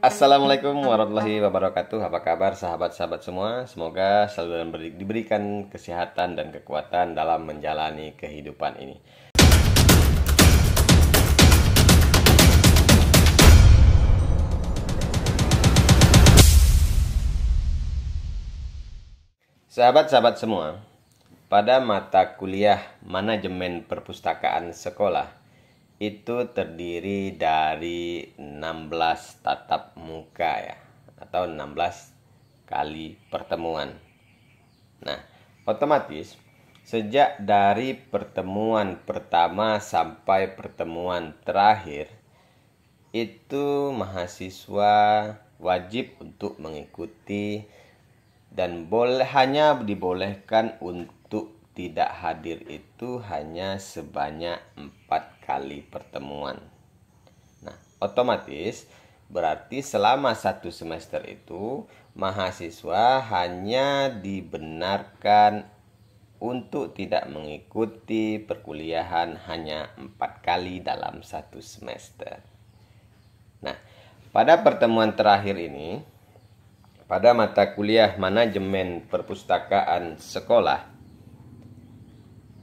Assalamualaikum warahmatullahi wabarakatuh. Apa kabar sahabat-sahabat semua? Semoga selalu diberikan kesehatan dan kekuatan dalam menjalani kehidupan ini. Sahabat-sahabat semua, pada mata kuliah manajemen perpustakaan sekolah itu terdiri dari 16 tatap muka ya, atau 16 kali pertemuan. Nah, otomatis sejak dari pertemuan pertama sampai pertemuan terakhir itu mahasiswa wajib untuk mengikuti dan hanya dibolehkan untuk tidak hadir itu hanya sebanyak 4 kali pertemuan. Nah, otomatis berarti selama 1 semester itu mahasiswa hanya dibenarkan untuk tidak mengikuti perkuliahan hanya 4 kali dalam 1 semester. Nah, pada pertemuan terakhir ini, pada mata kuliah manajemen perpustakaan sekolah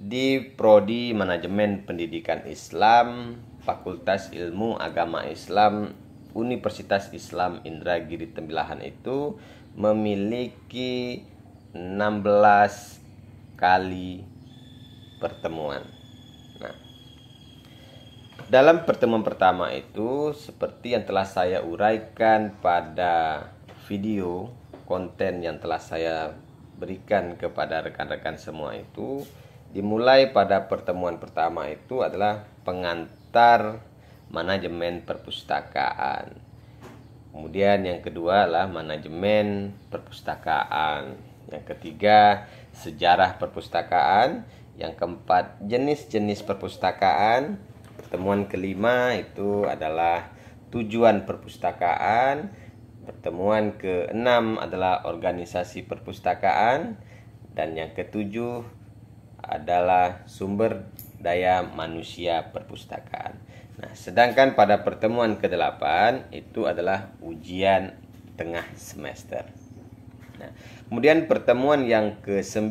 di Prodi Manajemen Pendidikan Islam, Fakultas Ilmu Agama Islam, Universitas Islam Indragiri Tembilahan itu memiliki 16 kali pertemuan. Nah, dalam pertemuan pertama itu seperti yang telah saya uraikan pada video konten yang telah saya berikan kepada rekan-rekan semua itu, dimulai pada pertemuan pertama itu adalah pengantar manajemen perpustakaan. Kemudian yang kedua adalah manajemen perpustakaan. Yang ketiga, sejarah perpustakaan. Yang keempat, jenis-jenis perpustakaan. Pertemuan kelima itu adalah tujuan perpustakaan. Pertemuan keenam adalah organisasi perpustakaan. Dan yang ketujuh adalah sumber daya manusia perpustakaan. Nah, sedangkan pada pertemuan ke-8 itu adalah ujian tengah semester. Nah, kemudian pertemuan yang ke-9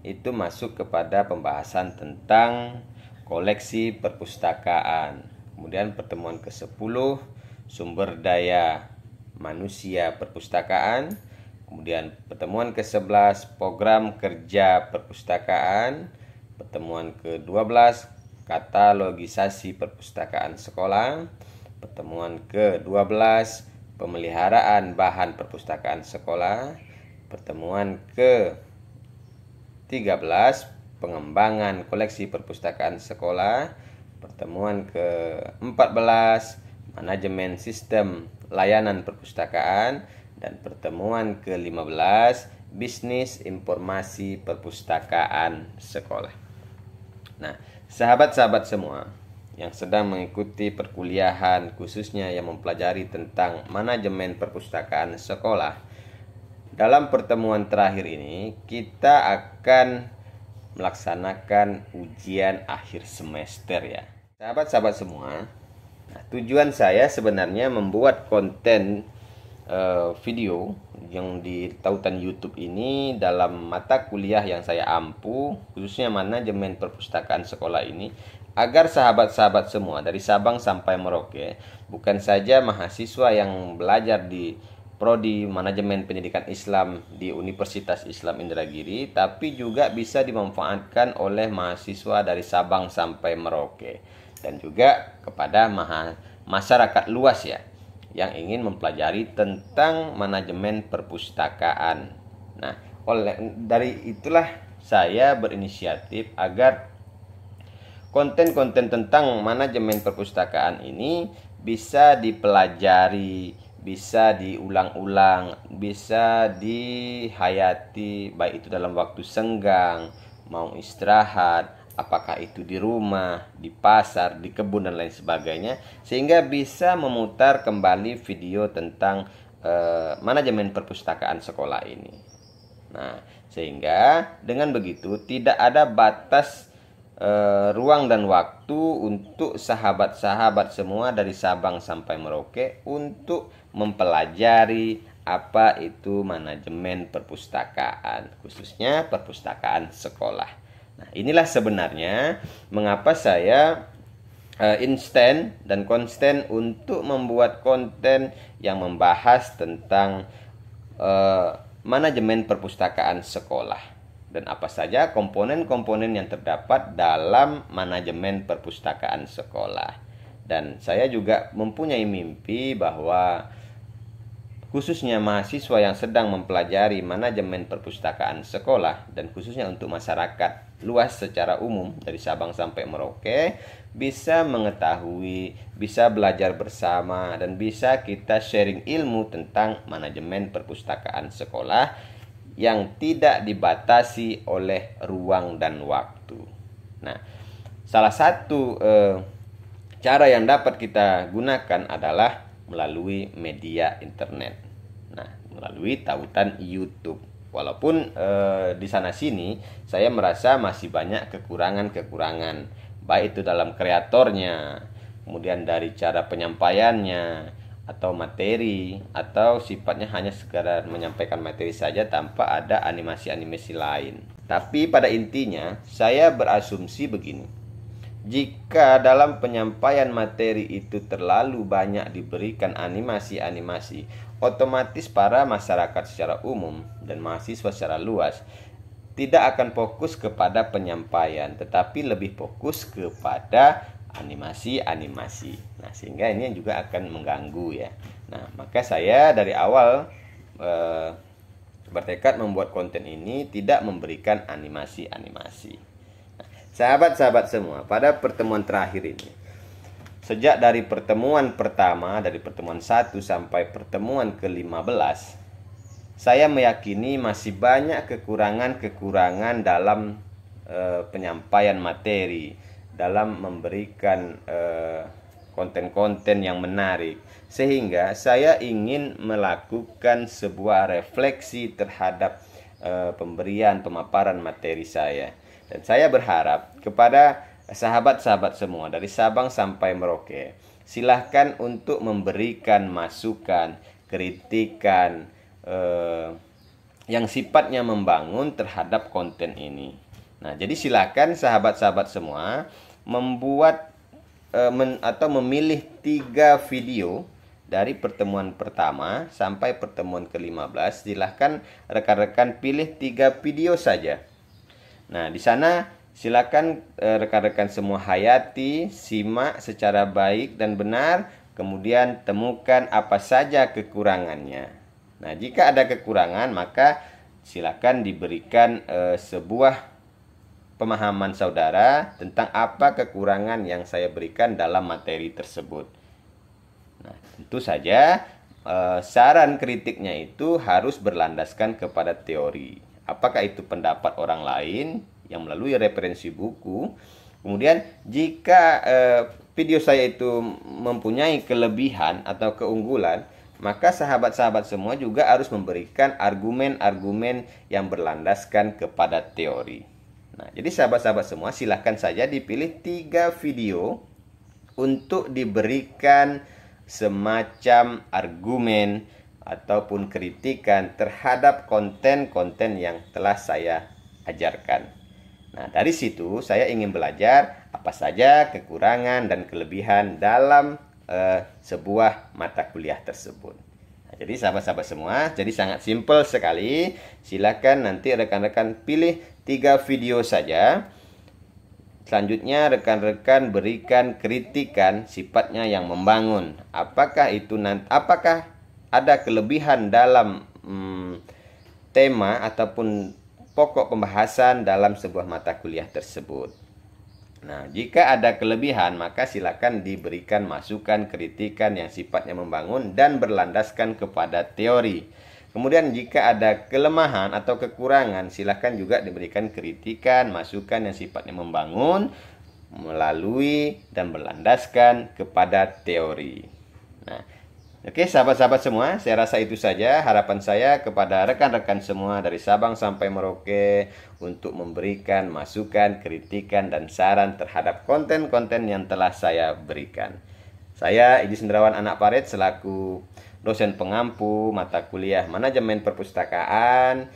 itu masuk kepada pembahasan tentang koleksi perpustakaan. Kemudian pertemuan ke-10 sumber daya manusia perpustakaan. Kemudian pertemuan ke-11 program kerja perpustakaan. Pertemuan ke-12 katalogisasi perpustakaan sekolah. Pertemuan ke-12 pemeliharaan bahan perpustakaan sekolah. Pertemuan ke-13 pengembangan koleksi perpustakaan sekolah. Pertemuan ke-14 manajemen sistem layanan perpustakaan. Dan pertemuan ke-15 bisnis informasi perpustakaan sekolah. Nah, sahabat-sahabat semua yang sedang mengikuti perkuliahan khususnya yang mempelajari tentang manajemen perpustakaan sekolah, dalam pertemuan terakhir ini kita akan melaksanakan ujian akhir semester ya. Sahabat-sahabat semua, nah, tujuan saya sebenarnya membuat konten video yang di tautan YouTube ini dalam mata kuliah yang saya ampu, khususnya manajemen perpustakaan sekolah ini, agar sahabat-sahabat semua dari Sabang sampai Merauke, bukan saja mahasiswa yang belajar di Prodi Manajemen Pendidikan Islam di Universitas Islam Indragiri, tapi juga bisa dimanfaatkan oleh mahasiswa dari Sabang sampai Merauke, dan juga kepada masyarakat luas ya, yang ingin mempelajari tentang manajemen perpustakaan. Nah, dari itulah saya berinisiatif agar konten-konten tentang manajemen perpustakaan ini bisa dipelajari, bisa diulang-ulang, bisa dihayati, baik itu dalam waktu senggang, mau istirahat, apakah itu di rumah, di pasar, di kebun dan lain sebagainya, sehingga bisa memutar kembali video tentang manajemen perpustakaan sekolah ini. Nah, sehingga dengan begitu tidak ada batas ruang dan waktu untuk sahabat-sahabat semua dari Sabang sampai Merauke untuk mempelajari apa itu manajemen perpustakaan, khususnya perpustakaan sekolah. Nah, inilah sebenarnya mengapa saya instan dan konsisten untuk membuat konten yang membahas tentang manajemen perpustakaan sekolah dan apa saja komponen-komponen yang terdapat dalam manajemen perpustakaan sekolah. Dan saya juga mempunyai mimpi bahwa khususnya mahasiswa yang sedang mempelajari manajemen perpustakaan sekolah dan khususnya untuk masyarakat luas secara umum dari Sabang sampai Merauke bisa mengetahui, bisa belajar bersama, dan bisa kita sharing ilmu tentang manajemen perpustakaan sekolah yang tidak dibatasi oleh ruang dan waktu. Nah, salah satu cara yang dapat kita gunakan adalah melalui media internet. Nah, melalui tautan YouTube. Walaupun di sana sini saya merasa masih banyak kekurangan-kekurangan, baik itu dalam kreatornya, kemudian dari cara penyampaiannya, atau materi, atau sifatnya hanya sekadar menyampaikan materi saja tanpa ada animasi-animasi lain. Tapi pada intinya saya berasumsi begini: jika dalam penyampaian materi itu terlalu banyak diberikan animasi-animasi, otomatis para masyarakat secara umum dan mahasiswa secara luas tidak akan fokus kepada penyampaian, tetapi lebih fokus kepada animasi-animasi. Nah, sehingga ini juga akan mengganggu ya. Nah, maka saya dari awal bertekad membuat konten ini tidak memberikan animasi-animasi. Nah, sahabat-sahabat semua, pada pertemuan terakhir ini, sejak dari pertemuan pertama, dari pertemuan 1 sampai pertemuan ke-15, saya meyakini masih banyak kekurangan-kekurangan dalam penyampaian materi, dalam memberikan konten-konten yang menarik, sehingga saya ingin melakukan sebuah refleksi terhadap pemberian pemaparan materi saya. Dan saya berharap kepada sahabat-sahabat semua dari Sabang sampai Merauke, silahkan untuk memberikan masukan, kritikan yang sifatnya membangun terhadap konten ini. Nah, jadi silakan sahabat-sahabat semua membuat atau memilih 3 video dari pertemuan pertama sampai pertemuan ke-15. Silahkan rekan-rekan pilih 3 video saja. Nah, di sana silakan rekan-rekan semua hayati, simak secara baik dan benar, kemudian temukan apa saja kekurangannya. Nah, jika ada kekurangan, maka silakan diberikan sebuah pemahaman saudara tentang apa kekurangan yang saya berikan dalam materi tersebut. Nah, tentu saja saran kritiknya itu harus berlandaskan kepada teori. Apakah itu pendapat orang lain yang melalui referensi buku? Kemudian jika video saya itu mempunyai kelebihan atau keunggulan, maka sahabat-sahabat semua juga harus memberikan argumen-argumen yang berlandaskan kepada teori. Nah, jadi sahabat-sahabat semua silahkan saja dipilih 3 video untuk diberikan semacam argumen ataupun kritikan terhadap konten-konten yang telah saya ajarkan. Nah, dari situ saya ingin belajar apa saja kekurangan dan kelebihan dalam sebuah mata kuliah tersebut. Nah, jadi sahabat-sahabat semua, jadi sangat simpel sekali. Silakan nanti rekan-rekan pilih 3 video saja. Selanjutnya rekan-rekan berikan kritikan sifatnya yang membangun. Apakah ada kelebihan dalam tema ataupun pokok pembahasan dalam sebuah mata kuliah tersebut. Nah, jika ada kelebihan, maka silakan diberikan masukan, kritikan yang sifatnya membangun dan berlandaskan kepada teori. Kemudian jika ada kelemahan atau kekurangan, silakan juga diberikan kritikan, masukan yang sifatnya membangun melalui dan berlandaskan kepada teori. Nah, Oke, sahabat-sahabat semua, saya rasa itu saja harapan saya kepada rekan-rekan semua dari Sabang sampai Merauke untuk memberikan masukan, kritikan, dan saran terhadap konten-konten yang telah saya berikan. Saya Edi Sendrawan Anak Paret selaku dosen pengampu mata kuliah Manajemen Perpustakaan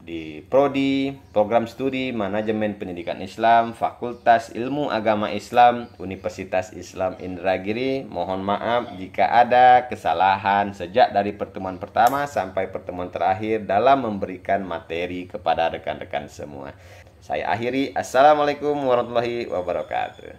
di Prodi Program Studi Manajemen Pendidikan Islam Fakultas Ilmu Agama Islam Universitas Islam Indragiri. Mohon maaf jika ada kesalahan sejak dari pertemuan pertama sampai pertemuan terakhir dalam memberikan materi kepada rekan-rekan semua. Saya akhiri. Assalamualaikum warahmatullahi wabarakatuh.